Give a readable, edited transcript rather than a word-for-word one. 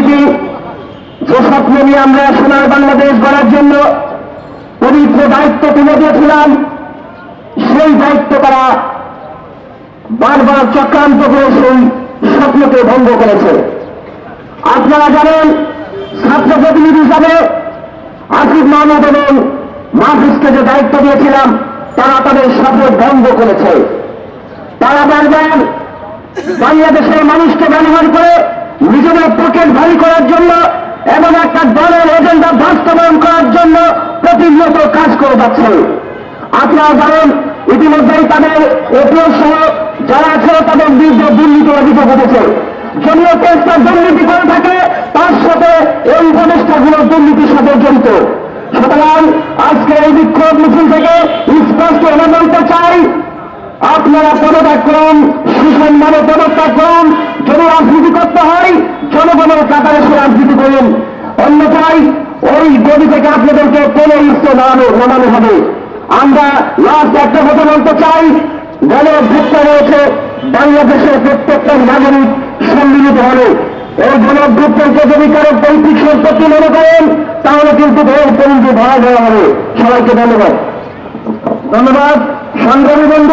রাজনীতি, যে স্বপ্ন নিয়ে আমরা সোনার বাংলাদেশ গড়ার জন্য পবিত্র দায়িত্ব তুলে দিয়েছিলাম, সেই দায়িত্ব তারা বারবার চক্রান্ত করে সেই স্বপ্নকে ভঙ্গ করেছে। আপনারা জানেন, ছাত্র প্রতিনিধি হিসাবে আসিফ মাহমুদ এবং মাহফুজকে যে দায়িত্ব দিয়েছিলাম, তারা তাদের শপথ ভঙ্গ করেছে। তারা বারবার বাংলাদেশের মানুষকে ব্যবহার করে নিজেদের পকেট ভারী করার জন্য এবং একটা দলের এজেন্ডা বাস্তবায়ন করার জন্য প্রতিনিয়ত কাজ করে যাচ্ছে। আপনারা জানেন, ইতিমধ্যেই তাদের এপিও সহ যারা আছে তাদের বিরুদ্ধে দুর্নীতির অভিযোগ উঠেছে। যদিও কেসটা দুর্নীতি করে থাকে, তার সাথে এই উপদেষ্টাগুলো দুর্নীতির সাথে জড়িত। সুতরাং আজকে এই বিক্ষোভ মিছিল থেকে স্পষ্ট হয়ে বলতে চাই, আপনারা পদত্যাগ করুন, সুসম্মানে পদত্যাগ করুন। যদি রাজনীতি করতে হয়, জনগণের কাতারে সে রাজনীতি করুন, অন্যথায় ওই গদি থেকে আপনাদেরকে টেনে ইস্তে নামানো হবে। আমরা লাস্ট একটা কথা বলতে চাই, গণঅভ্যুত্থান রয়েছে বাংলাদেশের প্রত্যেকটা নাগরিক সম্মিলিত হবে। এই গণঅভ্যুত্থানকে যদি কারো পৈতৃক সম্পত্তি মনে করেন, তাহলে কিন্তু ভোর পরিণতি ধরা দেওয়া হবে। সবাইকে ধন্যবাদ। ধন্যবাদ সংগ্রামী বন্ধু।